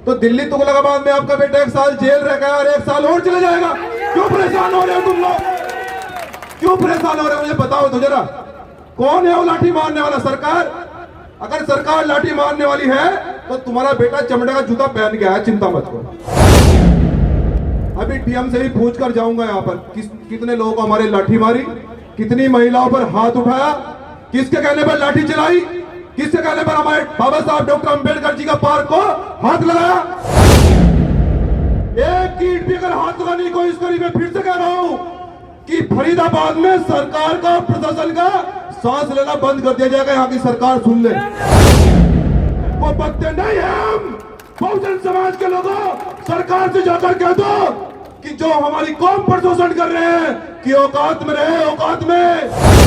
तो दिल्ली तुगलकाबाद में आपका बेटा 1 साल जेल रह गया और 1 साल और चले जाएगा। क्यों परेशान हो रहे हो तुम लोग? क्यों परेशान हो रहे हो? मुझे बताओ तो जरा, कौन है वो लाठी मारने वाला? सरकार? अगर सरकार लाठी मारने वाली है तो तुम्हारा बेटा चमड़े का जूता पहन गया है, चिंता मत करो। अभी डीएम से भी पूछ कर जाऊंगा यहाँ पर कितने लोगों को हमारे लाठी मारी, कितनी महिलाओं पर हाथ उठाया, किसके कहने पर लाठी चलाई, किसके कहने पर हमारे बाबा साहब डॉक्टर अंबेडकर जी का पार्क को हाथ लगाया। एक कीट भी अगर हाथ लगाने की कोशिश करी, मैं फिर से कह रहा हूं कि फरीदाबाद में सरकार का, प्रशासन का सांस लेना बंद कर दिया जाएगा। यहाँ की सरकार सुन ले, वो बकते नहीं है। हम बहुजन समाज के लोगों सरकार से जाकर कह दो कि जो हमारी कौम पर शोषण कर रहे हैं कि औकात में रहे, औकात में।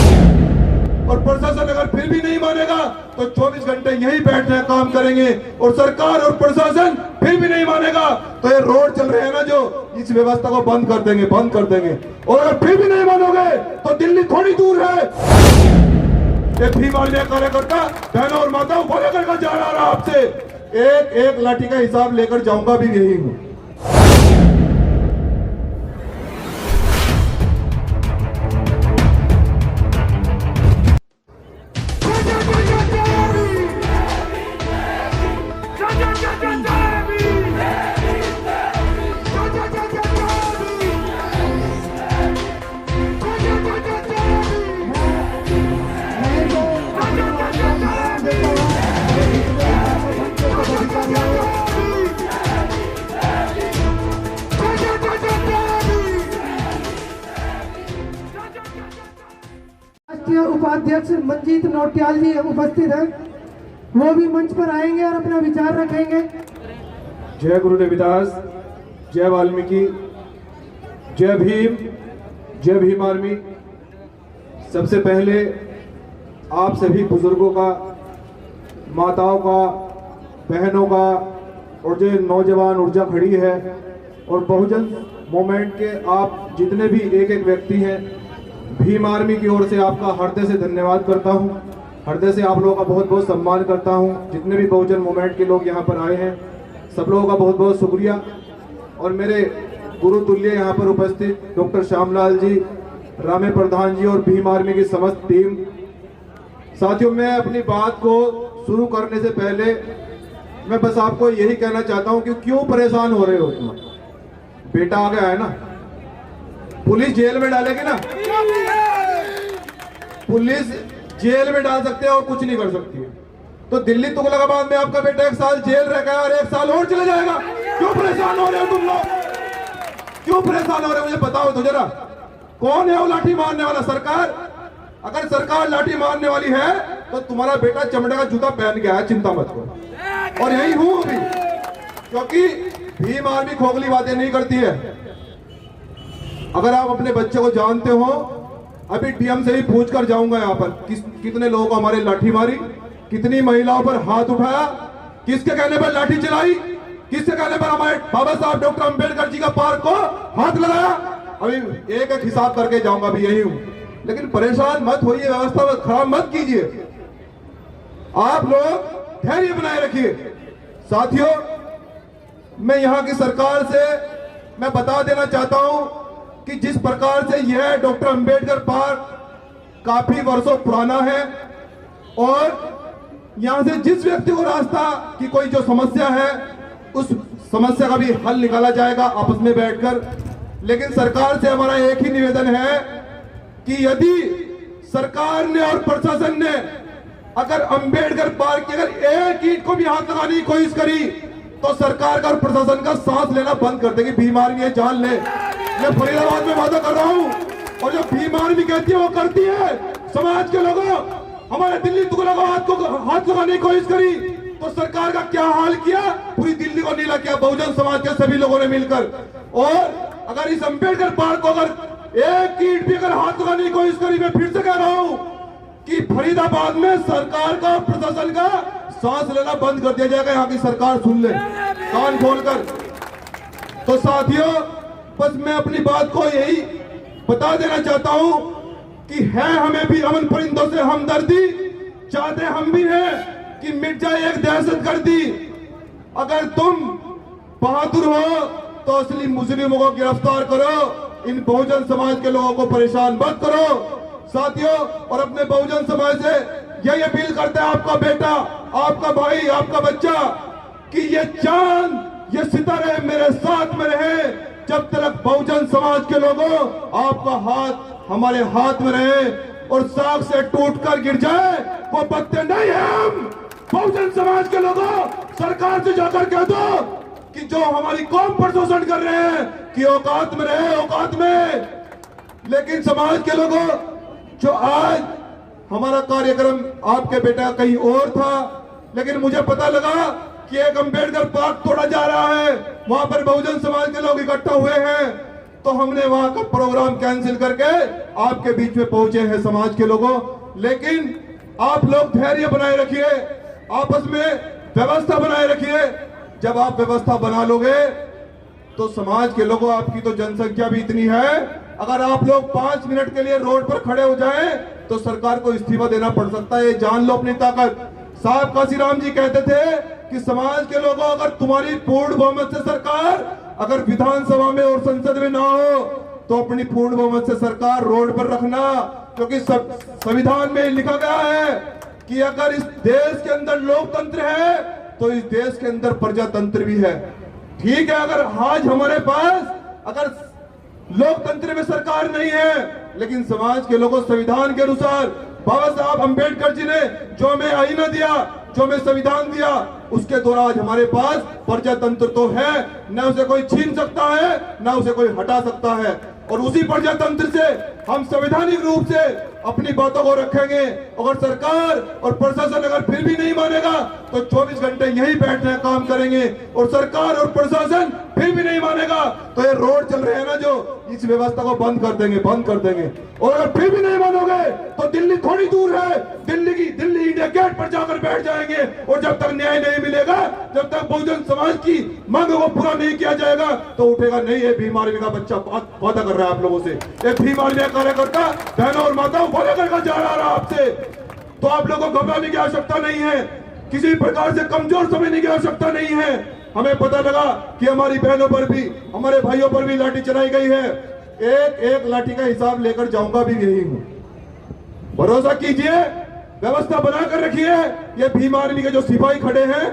और प्रशासन अगर फिर भी नहीं मानेगा तो 24 घंटे यही बैठने काम करेंगे। और सरकार और प्रशासन फिर भी नहीं मानेगा तो ये रोड चल रहे हैं ना जो, इस व्यवस्था को बंद कर देंगे, बंद कर देंगे। और अगर फिर भी नहीं मानोगे तो दिल्ली थोड़ी दूर है। ये भीम आर्मी कार्यकर्ता बहनों और माताओं को लेकर का जा रहा आपसे एक एक लाठी का हिसाब लेकर जाऊंगा भी यही हूं। राष्ट्रीय उपाध्यक्ष मंजीत नौटियाल जी उपस्थित हैं, वो भी मंच पर आएंगे और अपना विचार रखेंगे। जय गुरु रविदास, जय वाल्मीकि, जय भीम, जय भीम आर्मी। सबसे पहले आप सभी बुजुर्गों का, माताओं का, बहनों का और जो नौजवान ऊर्जा खड़ी है और बहुजन मूवमेंट के आप जितने भी एक एक व्यक्ति हैं, भीम आर्मी की ओर से आपका हृदय से धन्यवाद करता हूं। हृदय से आप लोगों का बहुत बहुत सम्मान करता हूं। जितने भी बहुजन मूवमेंट के लोग यहां पर आए हैं, सब लोगों का बहुत बहुत शुक्रिया। और मेरे गुरु तुल्य यहां पर उपस्थित डॉक्टर श्यामलाल जी, रामे प्रधान जी और भीम आर्मी की समस्त टीम। साथियों, मैं अपनी बात को शुरू करने से पहले मैं बस आपको यही कहना चाहता हूं कि क्यों परेशान हो रहे हो तुम? बेटा आ गया है ना, पुलिस जेल में डालेगी ना, पुलिस जेल में डाल सकते हैं और कुछ नहीं कर सकती है। तो दिल्ली तुगलकाबाद में आपका बेटा 1 साल जेल रह गया और 1 साल और चले जाएगा। क्यों परेशान हो रहे हो तुम लोग? क्यों परेशान हो रहे हो? मुझे बताओ तो जरा, कौन है वो लाठी मारने वाला? सरकार? अगर सरकार लाठी मारने वाली है तो तुम्हारा बेटा चमड़े का जूता पहन गया है, चिंता मत करो। और यही हूं अभी, क्योंकि भीम आर्मी खोखली बातें नहीं करती है। अगर आप अपने बच्चे को जानते हो, अभी डीएम से भी पूछ कर जाऊंगा यहाँ पर कितने लोगों को हमारे लाठी मारी, कितनी महिलाओं पर हाथ उठाया, किसके कहने पर लाठी चलाई, किसके कहने पर हमारे बाबा साहब डॉक्टर अंबेडकर जी का पार्क को हाथ लगाया। अभी एक एक हिसाब करके जाऊंगा भी यही हूं। लेकिन परेशान मत होइए, व्यवस्था खराब मत कीजिए। आप लोग धैर्य बनाए रखिए। साथियों, मैं यहाँ की सरकार से मैं बता देना चाहता हूं कि जिस प्रकार से यह डॉक्टर अंबेडकर पार्क काफी वर्षों पुराना है और यहां से जिस व्यक्ति को रास्ता की कोई जो समस्या है उस समस्या का भी हल निकाला जाएगा आपस में बैठकर। लेकिन सरकार से हमारा एक ही निवेदन है कि यदि सरकार ने और प्रशासन ने अगर अंबेडकर पार्क की अगर एक ईंट को भी हाथ लगाने की कोशिश करी तो सरकार का और प्रशासन का सांस लेना बंद कर देगी। भीम आर्मी ये जान ले, मैं फरीदाबाद में वादा कर रहा हूं। और जो भीम आर्मी कहती है वो करती है। समाज के लोगों, हमारे दिल्ली तुगलकाबाद को हाथ लगाने की कोशिश करी तो सरकार का क्या हाल किया, पूरी दिल्ली को नीला किया बहुजन समाज के सभी लोगों ने मिलकर। और अगर इस अंबेडकर पार्क को अगर एक ईंट भी अगर हाथ लगाने की कोशिश करी, मैं फिर से कह रहा हूं कि फरीदाबाद में सरकार का, प्रशासन का सांस लेना बंद कर दिया जाएगा। यहाँ की सरकार सुन ले कान खोलकर। तो साथियों, बस मैं अपनी बात को यही बता देना चाहता हूं कि है हमें भी अमन परिंदों से हमदर्दी, चाहते हम भी हैं कि मिट जाए एक दहशतगर्दी। अगर तुम बहादुर हो तो असली मुजरिमों को गिरफ्तार करो, इन बहुजन समाज के लोगों को परेशान मत करो साथियों। और अपने बहुजन समाज से यही अपील करते हैं आपका बेटा, आपका भाई, आपका बच्चा, कि ये चांद, ये सितारे मेरे साथ में रहे जब तक बहुजन समाज के लोगों आपका हाथ हमारे हाथ में रहे, और साख से टूटकर गिर जाए वो पत्ते नहीं है हम। बहुजन समाज के लोगों सरकार से जाकर कह दो कि जो हमारी कौम पर शोषण कर रहे हैं कि औकात में रहे, औकात में। लेकिन समाज के लोगों, जो आज हमारा कार्यक्रम आपके बेटा कहीं और था, लेकिन मुझे पता लगा कि एक अंबेडकर पार्क तोड़ा जा रहा है, वहां पर बहुजन समाज के लोग इकट्ठा हुए हैं, तो हमने वहां का प्रोग्राम कैंसिल करके आपके बीच में पहुंचे हैं समाज के लोगों। लेकिन आप लोग धैर्य बनाए रखिए, आपस में व्यवस्था बनाए रखिए। जब आप व्यवस्था बना लोगे तो समाज के लोगों, आपकी तो जनसंख्या भी इतनी है, अगर आप लोग 5 मिनट के लिए रोड पर खड़े हो जाएं तो सरकार को इस्तीफा देना पड़ सकता है, जान लो अपनी ताकत। साहब काशीराम जी कहते थे कि समाज के लोगों, अगर तुम्हारी पूर्ण बहुमत से सरकार अगर विधानसभा में और संसद में ना हो तो अपनी पूर्ण बहुमत से सरकार रोड पर रखना, क्योंकि संविधान में लिखा गया है कि अगर इस देश के अंदर लोकतंत्र है तो इस देश के अंदर प्रजातंत्र भी है। ठीक है, अगर आज हमारे पास अगर लोकतंत्र में सरकार नहीं है, लेकिन समाज के लोगों संविधान के अनुसार बाबा साहब अंबेडकर जी ने जो हमें आईना दिया, जो हमें संविधान दिया, उसके द्वारा आज हमारे पास प्रजातंत्र तो है, न उसे कोई छीन सकता है, न उसे कोई हटा सकता है। और उसी प्रजातंत्र से हम संवैधानिक रूप से अपनी बातों को रखेंगे। अगर सरकार और प्रशासन अगर फिर भी नहीं मानेगा तो 24 घंटे यही बैठने काम करेंगे, और सरकार और प्रशासन फिर भी नहीं मानेगा तो ये रोड चल रहे हैं ना जो, इस व्यवस्था को बंद कर देंगे, बंद कर देंगे। और अगर फिर भी नहीं मानोगे तो दिल्ली थोड़ी दूर है, दिल्ली इंडिया गेट पर जाकर बैठ जाएंगे। और जब तक न्याय नहीं मिलेगा, जब तक बहुजन समाज की मांगों को पूरा नहीं किया जाएगा तो उठेगा नहीं। ये भीम आर्मी का बच्चा वादा कर रहा है आप लोगों से, एक भीम आर्मी का कार्यकर्ता बहनों और माताओं वादा करके जा रहा है आपसे। तो आप लोगों को घबराने की आवश्यकता नहीं है, किसी प्रकार से कमजोर समझने की आवश्यकता नहीं है। हमें पता लगा कि हमारी बहनों पर भी, हमारे भाइयों पर भी लाठी चलाई गई है, एक एक लाठी का हिसाब लेकर जाऊंगा भी यही हूं। भरोसा कीजिए, व्यवस्था बनाकर रखिए। ये भीम आर्मी के जो सिपाही खड़े हैं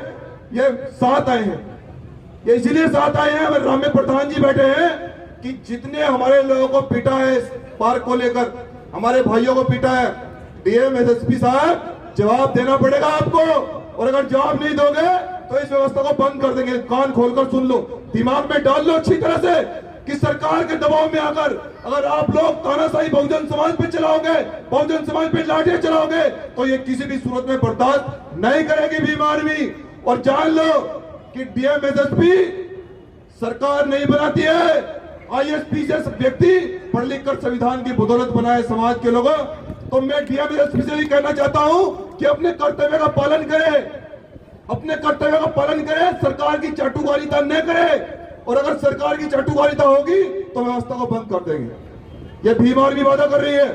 ये साथ आए हैं, ये इसीलिए साथ आए हैं, हमारे रामे प्रधान जी बैठे हैं, कि जितने हमारे लोगों को पीटा है पार्क को लेकर, हमारे भाइयों को पीटा है, डीएम एसएसपी साहब जवाब देना पड़ेगा आपको। और अगर जवाब नहीं दोगे तो इस व्यवस्था को बंद कर देंगे। कान खोलकर सुन लो, दिमाग में डाल लो अच्छी तरह से कि सरकार के दबाव में आकर अगर आप लोग तानाशाही बहुजन समाज पे चलाओगे, बहुजन समाज पे लाठियां चलाओगे तो ये किसी भी सूरत में बर्दाश्त नहीं करेगी भीम आर्मी। और जान लो कि डीएम एसएसपी सरकार नहीं बनाती है, आईएसपी से व्यक्ति पढ़ लिख कर संविधान की बदौलत बनाए समाज के लोगों। तो मैं डीएम एसएसपी से भी कहना चाहता हूं कि अपने कर्तव्य का पालन करें, अपने कर्तव्य का पालन करें, सरकार की चाटुकारिता न करें। और अगर सरकार की चाटुकारिता होगी तो व्यवस्था को बंद कर देंगे। ये भीम आर्मी वादा कर रही है।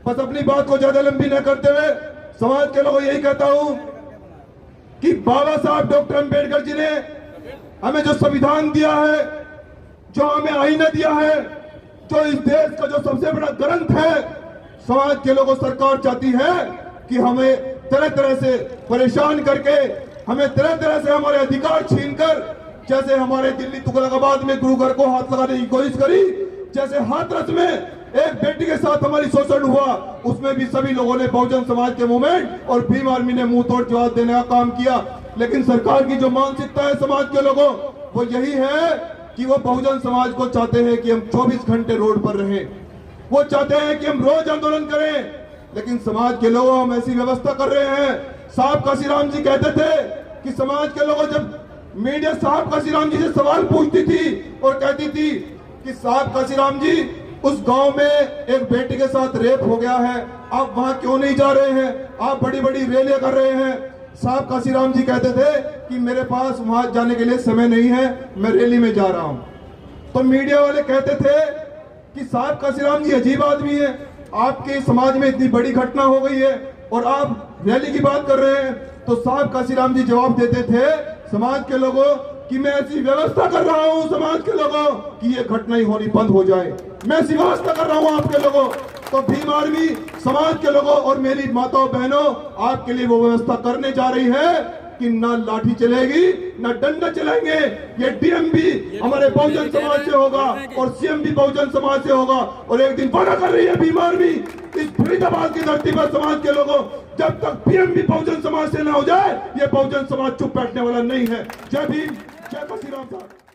बस अपनी बात को ज्यादा लंबी न करते हुए समाज के लोगों यही कहता हूं कि बाबा साहब डॉक्टर अंबेडकर जी ने हमें जो संविधान दिया है, जो हमें आईना दिया है, जो इस देश का जो सबसे बड़ा ग्रंथ है, समाज के लोगों सरकार चाहती है कि हमें तरह तरह से परेशान करके, हमें तरह तरह से हमारे अधिकार छीनकर, जैसे हमारे दिल्ली तुगलकाबाद में गुरु घर को हाथ लगाने की कोशिश करी, जैसे हाथरस में एक बेटी के साथ हमारी शोषण हुआ, उसमें भी सभी लोगों ने बहुजन समाज के मूवमेंट और भीम आर्मी ने मुंह तोड़ जवाब देने का काम किया। लेकिन सरकार की जो मानसिकता है समाज के लोगों, वो यही है कि वो बहुजन समाज को चाहते हैं कि हम 24 घंटे रोड पर रहें, वो चाहते हैं कि हम रोज आंदोलन करें। लेकिन समाज के लोगों हम ऐसी व्यवस्था कर रहे हैं। साहब काशीराम जी कहते थे कि समाज के लोगों, जब मीडिया साहब काशीराम जी से सवाल पूछती थी और कहती थी कि साहब काशीराम जी, उस गांव में एक बेटी के साथ रेप हो गया है, आप वहां क्यों नहीं जा रहे हैं, आप बड़ी बड़ी रैलियां कर रहे हैं। साहब काशीराम जी कहते थे कि मेरे पास वहां जाने के लिए समय नहीं है, मैं रैली में जा रहा हूं। तो मीडिया वाले कहते थे कि साहब काशीराम जी अजीब आदमी है, आपके समाज में इतनी बड़ी घटना हो गई है और आप रैली की बात कर रहे हैं। तो साहब काशीराम जी जवाब देते थे समाज के लोगों कि मैं ऐसी व्यवस्था कर रहा हूं समाज के लोगों कि ये घटना ही होनी बंद हो जाए। मैं ऐसी व्यवस्था कर रहा हूं आपके लोगों। तो भीम आर्मी समाज के लोगों और मेरी माताओं बहनों आपके लिए वो व्यवस्था करने जा रही है कि ना लाठी चलेगी ना डंडा चलेंगे। ये डीएम भी हमारे बहुजन समाज से होगा और सीएम भी बहुजन समाज से होगा। और एक दिन वादा कर रही है भीम आर्मी इस फरीदाबाद की धरती पर समाज के लोगों, जब तक पीएम भी बहुजन समाज से ना हो जाए ये बहुजन समाज चुप बैठने वाला नहीं है। जय भीम, जय बसीराम साहब।